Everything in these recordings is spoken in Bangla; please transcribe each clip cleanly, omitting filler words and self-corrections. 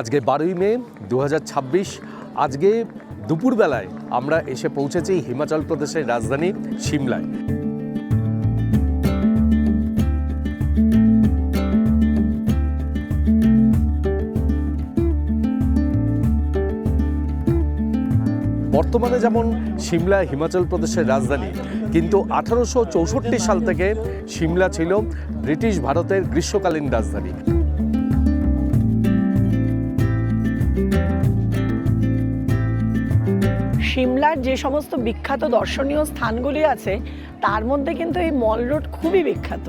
আজকে 12ই মে 2026। আজকে দুপুরবেলায় আমরা এসে পৌঁছেছি হিমাচল প্রদেশের রাজধানী সিমলায়। বর্তমানে যেমন সিমলা হিমাচল প্রদেশের রাজধানী, কিন্তু 1864 সাল থেকে সিমলা ছিল ব্রিটিশ ভারতের গ্রীষ্মকালীন রাজধানী। সিমলার যে সমস্ত বিখ্যাত দর্শনীয় স্থানগুলি আছে তার মধ্যে কিন্তু এই মল রোড খুবই বিখ্যাত।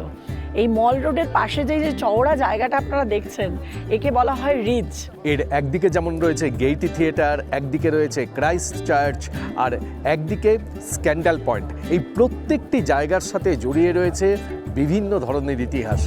এই মল রোডের পাশে যে চওড়া জায়গাটা আপনারা দেখছেন, একে বলা হয় রিজ। এর একদিকে যেমন রয়েছে গেইটি থিয়েটার, একদিকে রয়েছে ক্রাইস্ট চার্চ, আর একদিকে স্ক্যান্ডাল পয়েন্ট। এই প্রত্যেকটি জায়গার সাথে জড়িয়ে রয়েছে বিভিন্ন ধরনের ইতিহাস।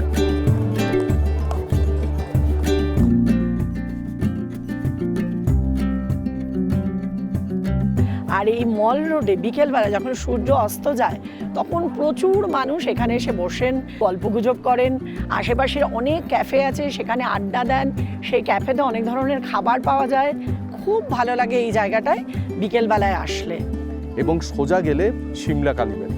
আর এই মল রোডে বিকেলবেলা যখন সূর্য অস্ত যায় তখন প্রচুর মানুষ এখানে এসে বসেন, গল্পগুজব করেন। আশেপাশের অনেক ক্যাফে আছে, সেখানে আড্ডা দেন। সেই ক্যাফেতে অনেক ধরনের খাবার পাওয়া যায়। খুব ভালো লাগে এই জায়গাটায় বিকেলবেলায় আসলে। এবং সোজা গেলে সিমলা কালীবাড়ি।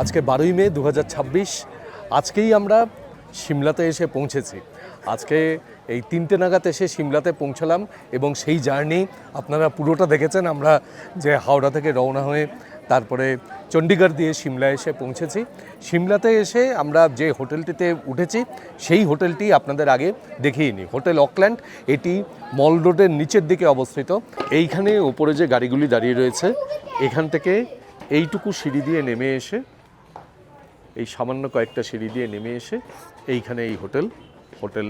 আজকে 12ই মে 2026। আজকেই আমরা সিমলাতে এসে পৌঁছেছি। আজকে এই 3টে নাগাদ এসে সিমলাতে পৌঁছালাম এবং সেই জার্নি আপনারা পুরোটা দেখেছেন। আমরা যে হাওড়া থেকে রওনা হয়ে তারপরে চণ্ডীগড় দিয়ে সিমলা এসে পৌঁছেছি। সিমলাতে এসে আমরা যে হোটেলটিতে উঠেছি সেই হোটেলটি আপনাদের আগে দেখিয়ে নিই। Hotel Auckland. এটি মল রোডের নিচের দিকে অবস্থিত। এইখানে ওপরে যে গাড়িগুলি দাঁড়িয়ে রয়েছে, এখান থেকে এইটুকু সিঁড়ি দিয়ে নেমে এসে, এই সামান্য কয়েকটা সিঁড়ি দিয়ে নেমে এসে এইখানে এই হোটেল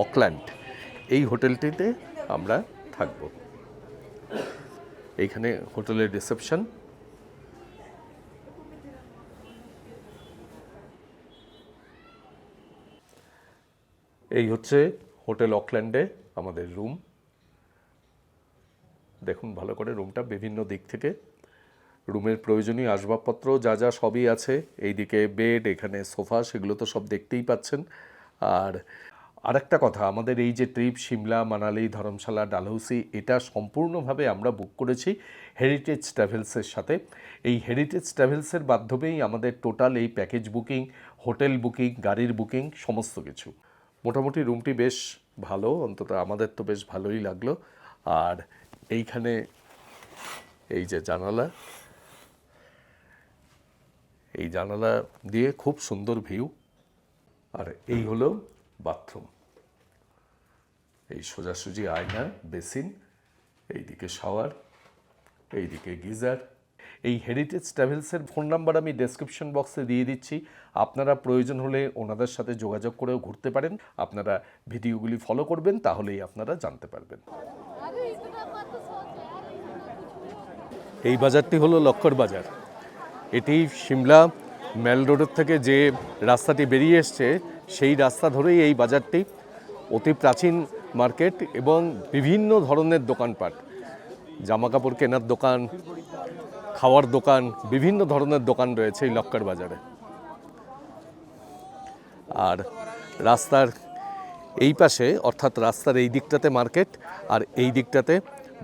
অকল্যান্ড, এই হোটেলটিতে আমরা থাকব। এইখানে হোটেলের রিসেপশন। এই হচ্ছে হোটেল অকল্যান্ডে আমাদের রুম। দেখুন ভালো করে রুমটা বিভিন্ন দিক থেকে। রুমের প্রয়োজনীয় আসবাবপত্র যা যা সবই আছে। এইদিকে বেড, এখানে সোফা, সেগুলো তো সব দেখতেই পাচ্ছেন। আর আরেকটা কথা, আমাদের এই যে ট্রিপ সিমলা, মানালি, ধর্মশালা, ডালহৌসি, এটা সম্পূর্ণভাবে আমরা বুক করেছি হেরিটেজ ট্রাভেলসের সাথে। এই হেরিটেজ ট্রাভেলসের মাধ্যমেই আমাদের টোটাল এই প্যাকেজ বুকিং, হোটেল বুকিং, গাড়ির বুকিং, সমস্ত কিছু। মোটামুটি রুমটি বেশ ভালো, অন্তত আমাদের তো বেশ ভালোই লাগলো। আর এইখানে এই যে জানালা, এই জানালা দিয়ে খুব সুন্দর ভিউ। আর এই হলো বাথরুম। এই সোজাসুজি আয়না, বেসিন, এইদিকে শাওয়ার, এইদিকে গিজার। এই হেরিটেজ ট্রাভেলসের ফোন নাম্বার আমি ডেসক্রিপশন বক্সে দিয়ে দিচ্ছি। আপনারা প্রয়োজন হলে ওনাদের সাথে যোগাযোগ করেও ঘুরতে পারেন। আপনারা ভিডিওগুলি ফলো করবেন, তাহলেই আপনারা জানতে পারবেন। এই বাজারটি হলো লক্কর বাজার। এটি সিমলা মেল রোডের থেকে যে রাস্তাটি বেরিয়ে এসছে সেই রাস্তা ধরেই এই বাজারটি। অতি প্রাচীন মার্কেট এবং বিভিন্ন ধরনের দোকানপাট, জামাকাপড় কেনার দোকান, খাওয়ার দোকান, বিভিন্ন ধরনের দোকান রয়েছে এই লক্কর বাজারে। আর রাস্তার এই পাশে, অর্থাৎ রাস্তার এই দিকটাতে মার্কেট, আর এই দিকটাতে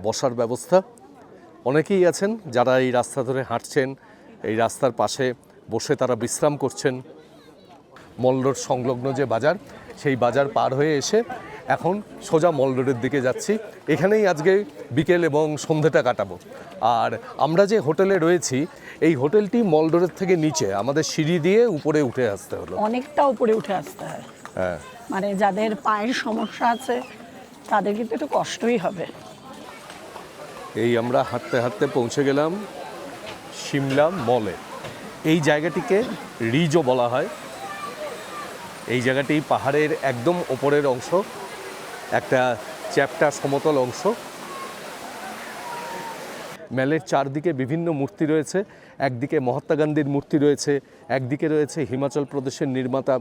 বসার ব্যবস্থা। অনেকেই আছেন যারা এই রাস্তা ধরে হাঁটছেন, এই রাস্তার পাশে বসে তারা বিশ্রাম করছেন। মল রোড সংলগ্ন যে বাজার, সেই বাজার পার হয়ে এসে এখন সোজা মল রোডের দিকে যাচ্ছি। এখানেই আজকে বিকেল এবং সন্ধ্যেটা কাটাবো। আর আমরা যে হোটেলে রয়েছি, এই হোটেলটি মল রোডের থেকে নিচে, আমাদের সিঁড়ি দিয়ে উপরে উঠে আসতে হলো। অনেকটা উপরে উঠে আসতে হয়। হ্যাঁ, মানে যাদের পায়ের সমস্যা আছে তাদের কিন্তু একটু কষ্টই হবে। এই আমরা হাঁটতে হাঁটতে পৌঁছে গেলাম সিমলা মলে। এই জায়গাটিকে রিজও বলা হয়। এই জায়গাটি পাহাড়ের একদম ওপরের অংশ, একটা চ্যাপ্টা সমতল অংশ। মেলের চারদিকে বিভিন্ন মূর্তি রয়েছে। একদিকে মহাত্মা গান্ধীর মূর্তি রয়েছে, একদিকে রয়েছে হিমাচল প্রদেশের নির্মাতা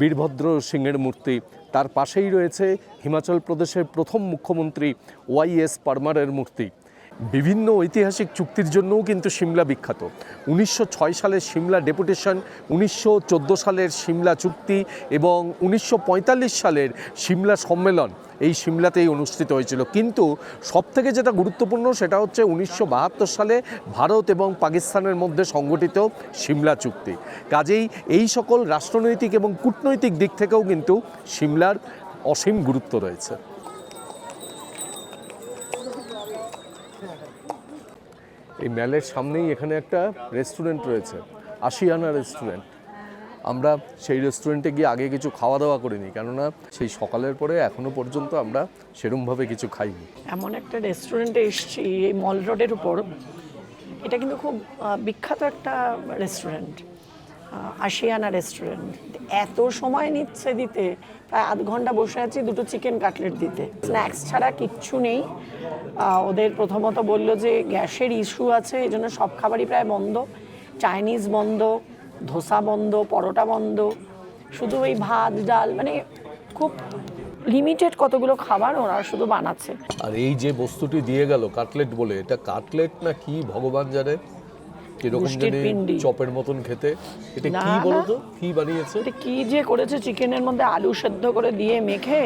বীরভদ্র সিংয়ের মূর্তি, তার পাশেই রয়েছে হিমাচল প্রদেশের প্রথম মুখ্যমন্ত্রী ওয়াইএস পারমারের মূর্তি। বিভিন্ন ঐতিহাসিক চুক্তির জন্যও কিন্তু সিমলা বিখ্যাত। 1906 সালের সিমলা ডেপুটেশন, 1914 সালের সিমলা চুক্তি এবং 1945 সালের সিমলা সম্মেলন এই সিমলাতেই অনুষ্ঠিত হয়েছিল। কিন্তু সবথেকে যেটা গুরুত্বপূর্ণ সেটা হচ্ছে 1972 সালে ভারত এবং পাকিস্তানের মধ্যে সংগঠিত সিমলা চুক্তি। কাজেই এই সকল রাষ্ট্রনৈতিক এবং কূটনৈতিক দিক থেকেও কিন্তু সিমলার অসীম গুরুত্ব রয়েছে। এই মেলের সামনেই এখানে একটা রেস্টুরেন্ট রয়েছে, আশিয়ানা রেস্টুরেন্ট। আমরা সেই রেস্টুরেন্টে গিয়ে আগে কিছু খাওয়া দাওয়া করিনি, কেননা সেই সকালের পরে এখনো পর্যন্ত আমরা সেরকমভাবে কিছু খাইনি। এমন একটা রেস্টুরেন্টে এসেছি এই মল রোডের উপর, এটা কিন্তু খুব বিখ্যাত একটা রেস্টুরেন্ট, আশিয়ানা রেস্টুরেন্ট। এত সময় নিচ্ছে দিতে, প্রায় আধ ঘন্টা বসে আছি দুটো চিকেন কাটলেট দিতে। স্ন্যাক্স ছাড়া কিচ্ছু নেই। ওদের প্রথমত বললো যে গ্যাসের ইস্যু আছে, এই জন্য সব খাবারই প্রায় বন্ধ। চাইনিজ বন্ধ, ধোসা বন্ধ, পরোটা বন্ধ, শুধু ওই ভাত ডাল, মানে খুব লিমিটেড কতগুলো খাবার ওরা শুধু বানাচ্ছে। আর এই যে বস্তুটি দিয়ে গেল কাটলেট বলে, এটা কাটলেট না কি ভগবান জানে, কিরকম জানি চপের মতন খেতে। এটা কি বলতো, কি বানিয়েছে? এটা কি যে করেছে, চিকেনের মধ্যে আলু সেদ্ধ করে দিয়ে মেখে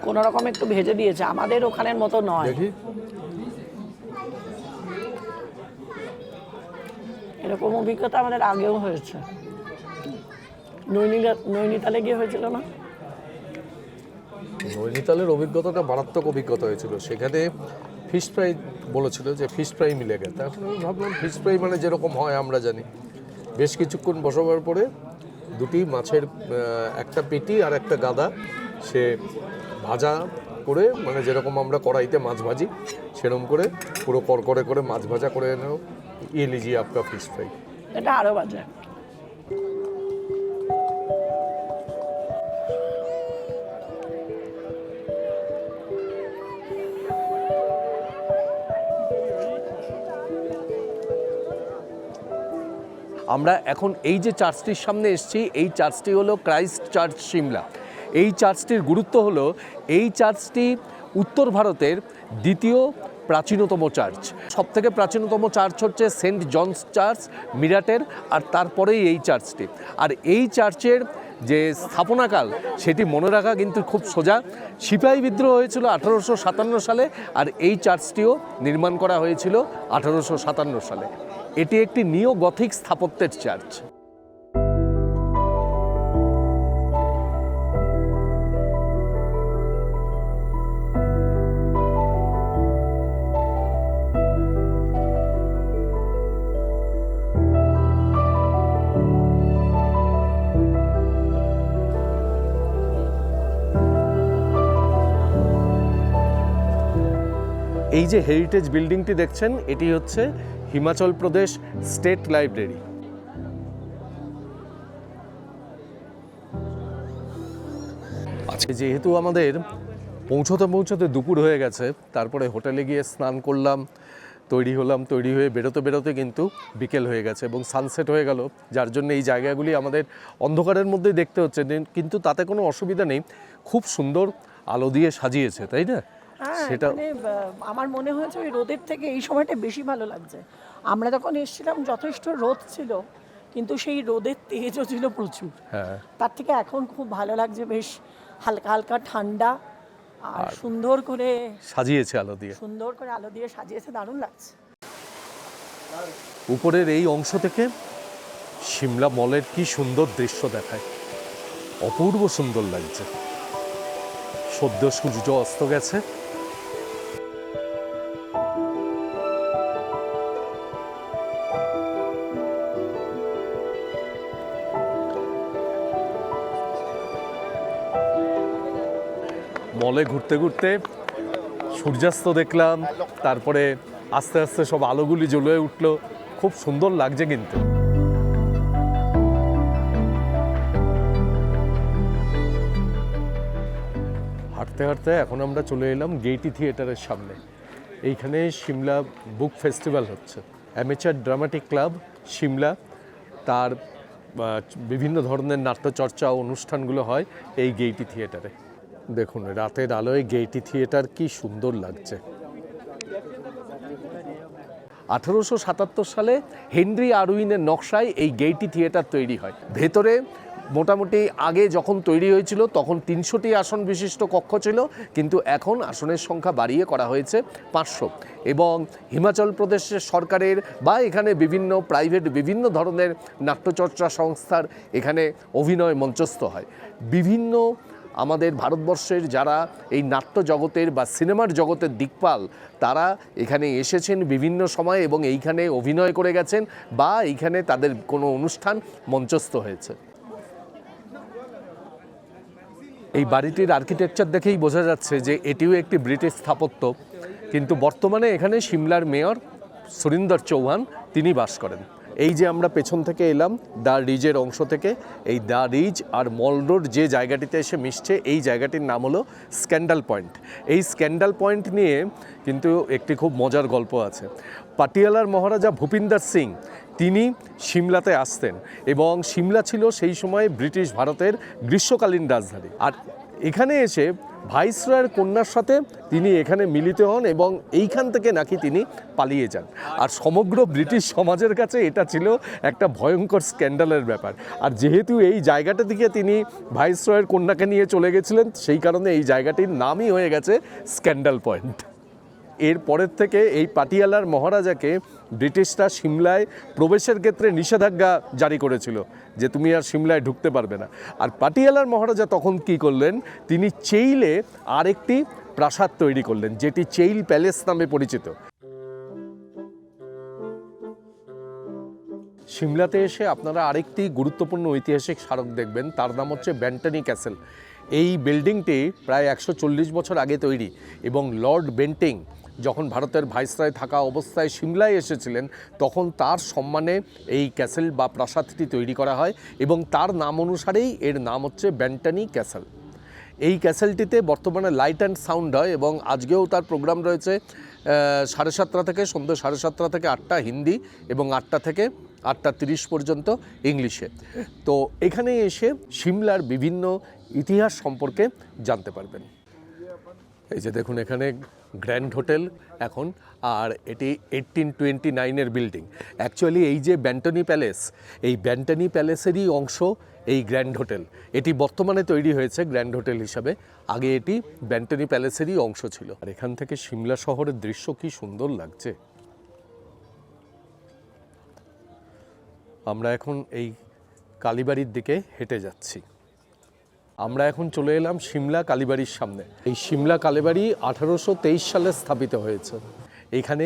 কোনো রকম একটু ভেজে দিয়েছে, আমাদের ওখানের মতো নয়। দেখি এরকম অভিজ্ঞতা আমাদের আগেও হয়েছে, নৈনিতালে গিয়ে হয়েছিল না? নৈনিতালের অভিজ্ঞতাটা মারাত্মক অভিজ্ঞতা হয়েছিল। সেখানে ফিশ ফ্রাই বলেছিল যে ফিশ ফ্রাই মিলে গেছে। এখন আমি ভাবলাম ফিশ ফ্রাই মানে যেরকম হয় আমরা জানি। বেশ কিছুক্ষণ বসাবার পরে দুটি মাছের একটা পেটি আর একটা গাদা সে ভাজা করে, মানে যেরকম আমরা কড়াইতে মাছ ভাজি সেরকম করে পুরো করকরে করে মাছ ভাজা করে এনেও ये लीजिए आपका फिश फ्राई। এটা আরো বাজে। আমরা এখন এই যে চার্চটির সামনে এসেছি, এই চার্চটি হলো ক্রাইস্ট চার্চ সিমলা। এই চার্চটির গুরুত্ব হলো এই চার্চটি উত্তর ভারতের দ্বিতীয় প্রাচীনতম চার্চ। সবথেকে প্রাচীনতম চার্চ হচ্ছে সেন্ট জনস চার্চ মিরাটের, আর তারপরেই এই চার্চটি। আর এই চার্চের যে স্থাপনাকাল সেটি মনে রাখা কিন্তু খুব সোজা। সিপাহী বিদ্রোহ হয়েছিল 1857 সালে, আর এই চার্চটিও নির্মাণ করা হয়েছিল 1857 সালে। এটি একটি নিও গথিক স্থাপত্যের চার্চ। এই যে হেরিটেজ বিল্ডিংটি দেখছেন, এটি হচ্ছে হিমাচল প্রদেশ স্টেট লাইব্রেরি। আজকে যেহেতু আমাদের পৌঁছতে দুপুর হয়ে গেছে, তারপরে হোটেলে গিয়ে স্নান করলাম, তৈরি হলাম, তৈরি হয়ে বেরোতে কিন্তু বিকেল হয়ে গেছে এবং সানসেট হয়ে গেল, যার জন্য এই জায়গাগুলি আমাদের অন্ধকারের মধ্যেই দেখতে হচ্ছে, কিন্তু তাতে কোনো অসুবিধা নেই। খুব সুন্দর আলো দিয়ে সাজিয়েছে, তাই না? সেটা আমার মনে হয়েছে ওই রোদের থেকে এই সময়টা বেশি ভালো লাগছে। আমরা যখন এসেছিলাম যথেষ্ট রোদ ছিল, কিন্তু সেই রোদের তেজও ছিল প্রচুর। তার থেকে এখন খুব ভালো লাগছে, বেশ হালকা হালকা ঠান্ডা, আর সুন্দর করে সাজিয়েছে আলো দিয়ে, সাজিয়েছে, দারুণ লাগছে। উপরের এই অংশ থেকে সিমলা মলের কি সুন্দর দৃশ্য দেখায়, অপূর্ব সুন্দর লাগছে। সদ্য সূর্য অস্ত গেছে। মলে ঘুরতে ঘুরতে সূর্যাস্ত দেখলাম, তারপরে আস্তে আস্তে সব আলোগুলি জ্বলে উঠলো, খুব সুন্দর লাগছে। কিন্তু হাঁটতে হাঁটতে এখন আমরা চলে এলাম গেইটি থিয়েটারের সামনে। এইখানে সিমলা বুক ফেস্টিভ্যাল হচ্ছে। অ্যামেচার ড্রামাটিক ক্লাব সিমলা, তার বিভিন্ন ধরনের নাট্যচর্চা অনুষ্ঠানগুলো হয় এই গেইটি থিয়েটারে। দেখুন রাতের আলোয় গেইটি থিয়েটার কি সুন্দর লাগছে। 1877 সালে হেনরি আরউইনের নকশায় এই গেইটি থিয়েটার তৈরি হয়। ভেতরে মোটামুটি আগে যখন তৈরি হয়েছিল তখন 300টি আসন বিশিষ্ট কক্ষ ছিল, কিন্তু এখন আসনের সংখ্যা বাড়িয়ে করা হয়েছে 500। এবং হিমাচল প্রদেশের সরকারের বা এখানে বিভিন্ন প্রাইভেট বিভিন্ন ধরনের নাট্যচর্চা সংস্থার এখানে অভিনয় মঞ্চস্থ হয়। বিভিন্ন আমাদের ভারতবর্ষের যারা এই নাট্য জগতের বা সিনেমার জগতের দিকপাল, তারা এখানে এসেছেন বিভিন্ন সময় এবং এইখানে অভিনয় করে গেছেন বা এইখানে তাদের কোনো অনুষ্ঠান মঞ্চস্থ হয়েছে। এই বাড়িটির আর্কিটেকচার দেখেই বোঝা যাচ্ছে যে এটিও একটি ব্রিটিশ স্থাপত্য, কিন্তু বর্তমানে এখানে সিমলার মেয়র সুরিন্দর চৌহান তিনি বাস করেন। এই যে আমরা পেছন থেকে এলাম দ্য রিজের অংশ থেকে, এই দ্য রিজ আর মল রোড যে জায়গাটিতে এসে মিশছে এই জায়গাটির নাম হলো স্ক্যান্ডাল পয়েন্ট। এই স্ক্যান্ডাল পয়েন্ট নিয়ে কিন্তু একটি খুব মজার গল্প আছে। পাটিয়ালার মহারাজা ভূপিন্দর সিং তিনি সিমলাতে আসতেন এবং সিমলা ছিল সেই সময় ব্রিটিশ ভারতের গ্রীষ্মকালীন রাজধানী। আর এখানে এসে ভাইসরয়ের কন্যার সাথে তিনি এখানে মিলিত হন এবং এইখান থেকে নাকি তিনি পালিয়ে যান। আর সমগ্র ব্রিটিশ সমাজের কাছে এটা ছিল একটা ভয়ঙ্কর স্ক্যান্ডালের ব্যাপার। আর যেহেতু এই জায়গাটা থেকে তিনি ভাইসরয়ের কন্যাকে নিয়ে চলে গেছিলেন, সেই কারণে এই জায়গাটির নামই হয়ে গেছে স্ক্যান্ডাল পয়েন্ট। এর পরের থেকে এই পাটিয়ালার মহারাজাকে ব্রিটিশরা সিমলায় প্রবেশের ক্ষেত্রে নিষেধাজ্ঞা জারি করেছিল যে তুমি আর সিমলায় ঢুকতে পারবে না। আর পাটিয়ালার মহারাজা তখন কি করলেন, তিনি চেইলে আরেকটি প্রাসাদ তৈরি করলেন যেটি চেইল প্যালেস নামে পরিচিত। সিমলাতে এসে আপনারা আরেকটি গুরুত্বপূর্ণ ঐতিহাসিক স্মারক দেখবেন, তার নাম হচ্ছে ব্যান্টনি ক্যাসেল। এই বিল্ডিংটি প্রায় 140 বছর আগে তৈরি এবং লর্ড বেন্টিং যখন ভারতের ভাইসরয় থাকা অবস্থায় সিমলায় এসেছিলেন তখন তার সম্মানে এই ক্যাসেল বা প্রাসাদটি তৈরি করা হয় এবং তার নাম অনুসারেই এর নাম হচ্ছে ব্যান্টনি ক্যাসেল। এই ক্যাসেলটিতে বর্তমানে লাইট অ্যান্ড সাউন্ড হয় এবং আজকেও তার প্রোগ্রাম রয়েছে 7:30 থেকে সন্ধ্যে 7:30 থেকে 8টা হিন্দি এবং 8টা থেকে 8:30 পর্যন্ত ইংলিশে। তো এখানে এসে সিমলার বিভিন্ন ইতিহাস সম্পর্কে জানতে পারবেন। এই যে দেখুন এখানে গ্র্যান্ড হোটেল এখন, আর এটি 1829-এর বিল্ডিং। অ্যাকচুয়ালি এই যে ব্যান্টনি প্যালেস, এই ব্যান্টনি প্যালেসেরই অংশ এই গ্র্যান্ড হোটেল। এটি বর্তমানে তৈরি হয়েছে গ্র্যান্ড হোটেল হিসাবে, আগে এটি ব্যান্টনি প্যালেসেরই অংশ ছিল। আর এখান থেকে সিমলা শহরের দৃশ্য কি সুন্দর লাগছে। আমরা এখন এই কালীবাড়ির দিকে হেঁটে যাচ্ছি। আমরা এখন চলে এলাম সিমলা কালীবাড়ির সামনে। এই সিমলা কালীবাড়ি 1823 সালে স্থাপিত হয়েছে। এখানে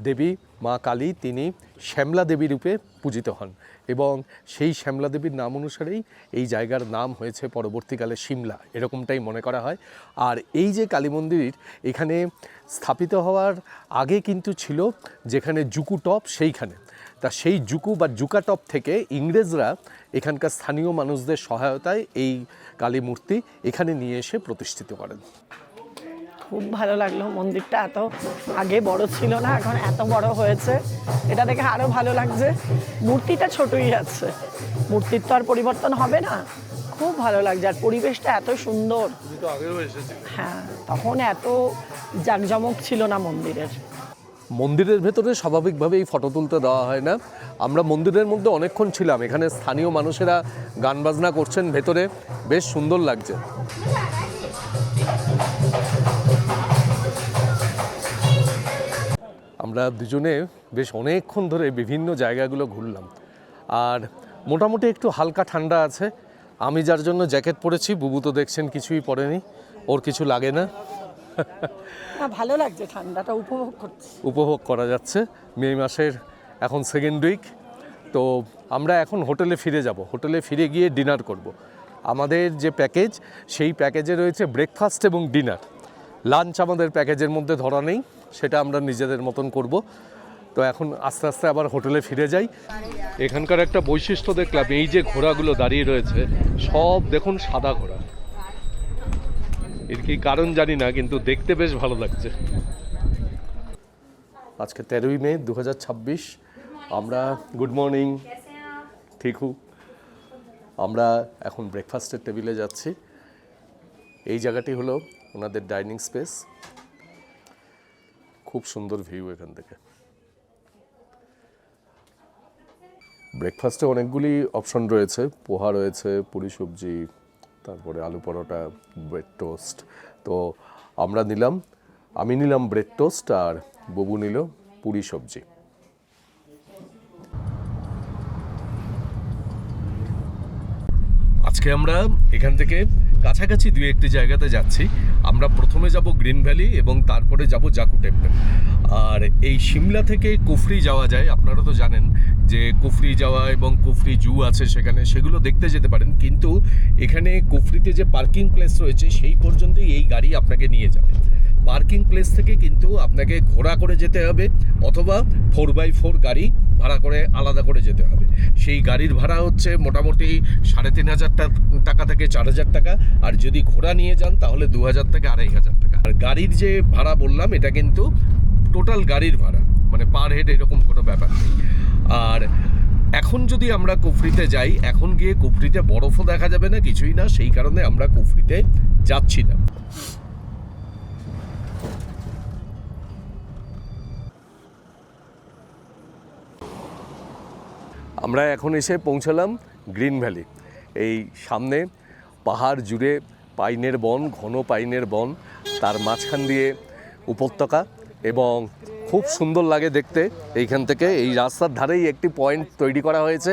দেবী মা কালী তিনি শ্যামলা দেবী রূপে পূজিত হন এবং সেই শ্যামলা দেবীর নাম অনুসারেই এই জায়গার নাম হয়েছে পরবর্তীকালে সিমলা, এরকমটাই মনে করা হয়। আর এই যে কালী মন্দির এখানে স্থাপিত হওয়ার আগে কিন্তু ছিল যেখানে জুকু টপ, সেইখানে তা সেই জুকু বা জুকা টপ থেকে ইংরেজরা এখানকার স্থানীয় মানুষদের সহায়তায় এই কালী মূর্তি এখানে নিয়ে এসে প্রতিষ্ঠিত করেন। খুব ভালো লাগলো, মন্দিরটা এত আগে বড় ছিল না, এখন এত বড় হয়েছে, এটা দেখে আরও ভালো লাগছে। মূর্তিটা ছোটই আছে, মূর্তির তো আর পরিবর্তন হবে না, খুব ভালো লাগছে। আর পরিবেশটা এত সুন্দর, হ্যাঁ তখন এত জাঁকজমক ছিল না মন্দিরের। মন্দিরের ভেতরে স্বাভাবিকভাবেই ফটো তুলতে দেওয়া হয় না। আমরা মন্দিরের মধ্যে অনেকক্ষণ ছিলাম, এখানে স্থানীয় মানুষেরা গান বাজনা করছেন ভেতরে, বেশ সুন্দর লাগছে। আমরা দুজনে বেশ অনেকক্ষণ ধরে বিভিন্ন জায়গাগুলো ঘুরলাম আর মোটামুটি একটু হালকা ঠান্ডা আছে। আমি যার জন্য জ্যাকেট পরেছি, বুবু তো দেখছেন কিছুই পরেনি, ওর কিছু লাগে না। ভালো লাগছে, ঠান্ডাটা উপভোগ করা যাচ্ছে। মে মাসের এখন সেকেন্ড উইক, তো আমরা এখন হোটেলে ফিরে যাব। হোটেলে ফিরে গিয়ে ডিনার করব। আমাদের যে প্যাকেজ সেই প্যাকেজে রয়েছে ব্রেকফাস্ট এবং ডিনার। লাঞ্চ আমাদের প্যাকেজের মধ্যে ধরা নেই, সেটা আমরা নিজেদের মতন করব। তো এখন আস্তে আস্তে আবার হোটেলে ফিরে যাই। এখানকার একটা বৈশিষ্ট্য দেখলাম, এই যে ঘোড়াগুলো দাঁড়িয়ে রয়েছে সব দেখুন সাদা ঘোড়া। এর কি কারণ জানি না, কিন্তু দেখতে বেশ ভালো লাগছে। আজকে 13ই মে 2026। আমরা গুড মর্নিং, ঠিক হু। আমরা এখন ব্রেকফাস্টের টেবিলে যাচ্ছি। এই জায়গাটি হলো ওনাদের ডাইনিং স্পেস। খুব সুন্দর ভিউ এখান থেকে। ব্রেকফাস্টে অনেকগুলি অপশন রয়েছে, পোহা রয়েছে, পুরি সবজি, তারপরে আলু পরোটা, ব্রেড টোস্ট। তো আমি নিলাম ব্রেড টোস্ট আর ববু নিল পুরি সবজি। আজকে আমরা এখান থেকে কাছাকাছি দুই একটি জায়গাতে যাচ্ছি। আমরা প্রথমে যাব গ্রিন ভ্যালি এবং তারপরে যাব জাকু টেম্পল। আর এই সিমলা থেকে কুফরি যাওয়া যায়, আপনারা তো জানেন যে কুফরি যাওয়া এবং কুফরি জু আছে সেখানে, সেগুলো দেখতে যেতে পারেন। কিন্তু এখানে কুফরিতে যে পার্কিং প্লেস রয়েছে সেই পর্যন্তই এই গাড়ি আপনাকে নিয়ে যাবে। পার্কিং প্লেস থেকে কিন্তু আপনাকে ঘোড়া করে যেতে হবে অথবা 4x4 গাড়ি ভাড়া করে আলাদা করে যেতে হবে। সেই গাড়ির ভাড়া হচ্ছে মোটামুটি 3,500 টাকা থেকে 4,000 টাকা। আর যদি ঘোড়া নিয়ে যান তাহলে 2,000 থেকে 2,500 টাকা। আর গাড়ির যে ভাড়া বললাম এটা কিন্তু টোটাল গাড়ির ভাড়া, মানে পার হেড এরকম কোনো ব্যাপার নেই। আর এখন যদি আমরা কুফরিতে যাই, এখন গিয়ে কুফরিতে বরফও দেখা যাবে না, কিছুই না। সেই কারণে আমরা কুফরিতে যাচ্ছি না। আমরা এখন এসে পৌঁছালাম গ্রিন ভ্যালি। এই সামনে পাহাড় জুড়ে পাইনের বন, ঘন পাইনের বন, তার মাঝখান দিয়ে উপত্যকা, এবং খুব সুন্দর লাগে দেখতে। এইখান থেকে এই রাস্তার ধারেই একটি পয়েন্ট তৈরি করা হয়েছে।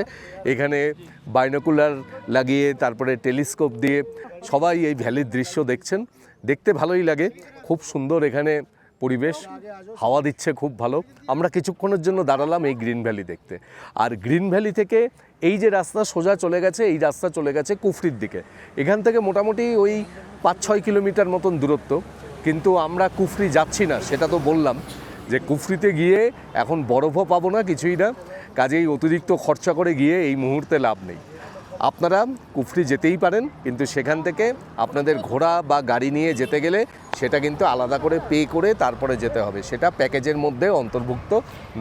এখানে বাইনোকুলার লাগিয়ে তারপরে টেলিস্কোপ দিয়ে সবাই এই ভ্যালির দৃশ্য দেখছেন। দেখতে ভালোই লাগে, খুব সুন্দর এখানে পরিবেশ, হাওয়া দিচ্ছে খুব ভালো। আমরা কিছুক্ষণের জন্য দাঁড়ালাম এই গ্রিন ভ্যালি দেখতে। আর গ্রিন ভ্যালি থেকে এই যে রাস্তা সোজা চলে গেছে, এই রাস্তা চলে গেছে কুফরির দিকে। এখান থেকে মোটামুটি ওই 5-6 কিলোমিটার মতন দূরত্ব। কিন্তু আমরা কুফরি যাচ্ছি না, সেটা তো বললাম যে কুফরিতে গিয়ে এখন বরফও পাবো না, কিছুই না। কাজেই অতিরিক্ত খরচা করে গিয়ে এই মুহূর্তে লাভ নেই। আপনারা কুফরি যেতেই পারেন, কিন্তু সেখান থেকে আপনাদের ঘোড়া বা গাড়ি নিয়ে যেতে গেলে সেটা কিন্তু আলাদা করে পে করে তারপরে যেতে হবে, সেটা প্যাকেজের মধ্যে অন্তর্ভুক্ত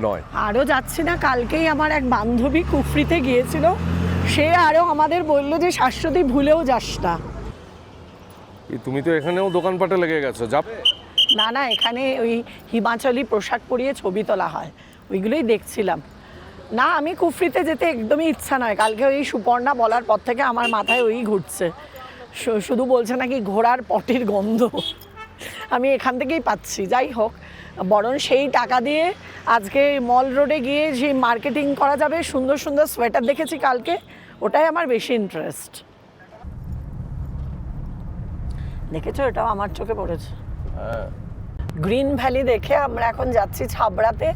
নয়। আরও যাচ্ছি না। কালকেই আমার এক বান্ধবী কুফরিতে গিয়েছিল, সে আরও আমাদের বললো যে শাশ্বতী ভুলেও যাস না। তুমি তো এখানেও দোকানপাটে লেগে গেছো, যাবে না না, এখানে ওই হিমাচলি পোশাক পরিয়ে ছবি তোলা হয়, ওইগুলোই দেখছিলাম। না, আমি কুফরিতে যেতে একদমই ইচ্ছা নয়। কালকে ওই সুপর্ণা বলার পর থেকে আমার মাথায় ওই ঘুরছে, শুধু বলছে নাকি ঘোড়ার পটির গন্ধ আমি এখান থেকেই পাচ্ছি। যাই হোক, বরং সেই টাকা দিয়ে আজকে মল রোডে গিয়ে যে মার্কেটিং করা যাবে, সুন্দর সুন্দর সোয়েটার দেখেছি কালকে, ওটাই আমার বেশি ইন্টারেস্ট। দেখেছো, এটাও আমার চোখে পড়েছে। গ্রিন ভ্যালি দেখে আমরা এখন যাচ্ছি ছাবড়াতে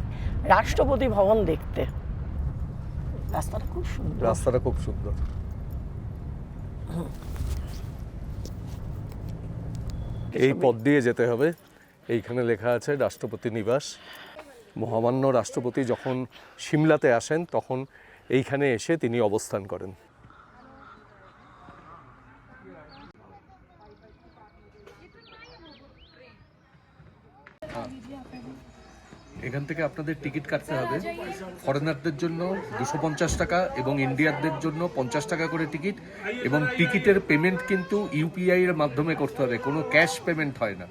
রাষ্ট্রপতি ভবন দেখতে। রাস্তাটা খুব সুন্দর। রাস্তাটা খুব সুন্দর। এই পথ দিয়ে যেতে হবে। এইখানে লেখা আছে রাষ্ট্রপতি নিবাস। মহামান্য রাষ্ট্রপতি যখন সিমলাতে আসেন তখন এইখানে এসে তিনি অবস্থান করেন। এখান থেকে আপনাদের টিকিট কাটতে হবে। ফরেনারদের জন্য 250 টাকা এবং ইন্ডিয়ানদের জন্য 50 টাকা করে টিকিট। এবং টিকিটের পেমেন্ট কিন্তু ইউপিআই এর মাধ্যমে করতে হবে, কোনো ক্যাশ পেমেন্ট হয় না।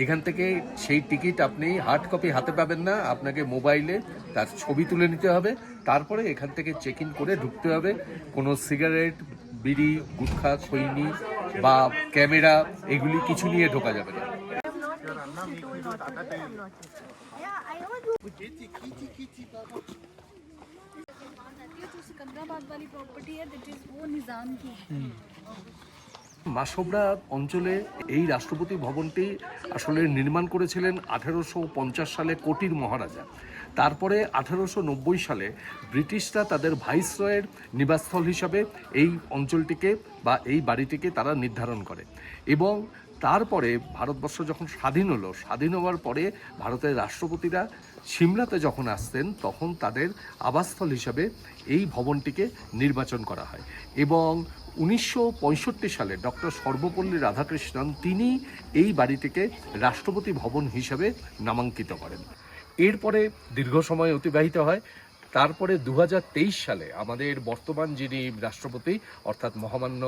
এখান থেকে সেই টিকিট আপনি হার্ড কপি হাতে পাবেন না, আপনাকে মোবাইলে তার ছবি তুলে নিতে হবে। তারপরে এখান থেকে চেক ইন করে ঢুকতে হবে। কোনো সিগারেট, বিড়ি, গুটখা, খৈনি বা ক্যামেরা এগুলি কিছু নিয়ে ঢোকা যাবে না। মাসোবরা অঞ্চলে এই রাষ্ট্রপতি ভবনটি আসলে নির্মাণ করেছিলেন 1850 সালে কোটির মহারাজা। তারপরে 1890 সালে ব্রিটিশরা তাদের ভাইসরয়ের নিবাসস্থল হিসাবে এই অঞ্চলটিকে বা এই বাড়িটিকে তারা নির্ধারণ করে। এবং তারপরে ভারতবর্ষ যখন স্বাধীন হলো, স্বাধীন হওয়ার পরে ভারতের রাষ্ট্রপতিরা সিমলাতে যখন আসতেন তখন তাদের আবাসস্থল হিসাবে এই ভবনটিকে নির্বাচন করা হয়। এবং 1965 সালে ডক্টর সর্বপল্লী রাধাকৃষ্ণন তিনি এই বাড়িটিকে রাষ্ট্রপতি ভবন হিসাবে নামাঙ্কিত করেন। এরপরে দীর্ঘ সময় অতিবাহিত হয়। তারপরে 2023 সালে আমাদের বর্তমান যিনি রাষ্ট্রপতি অর্থাৎ মহামান্য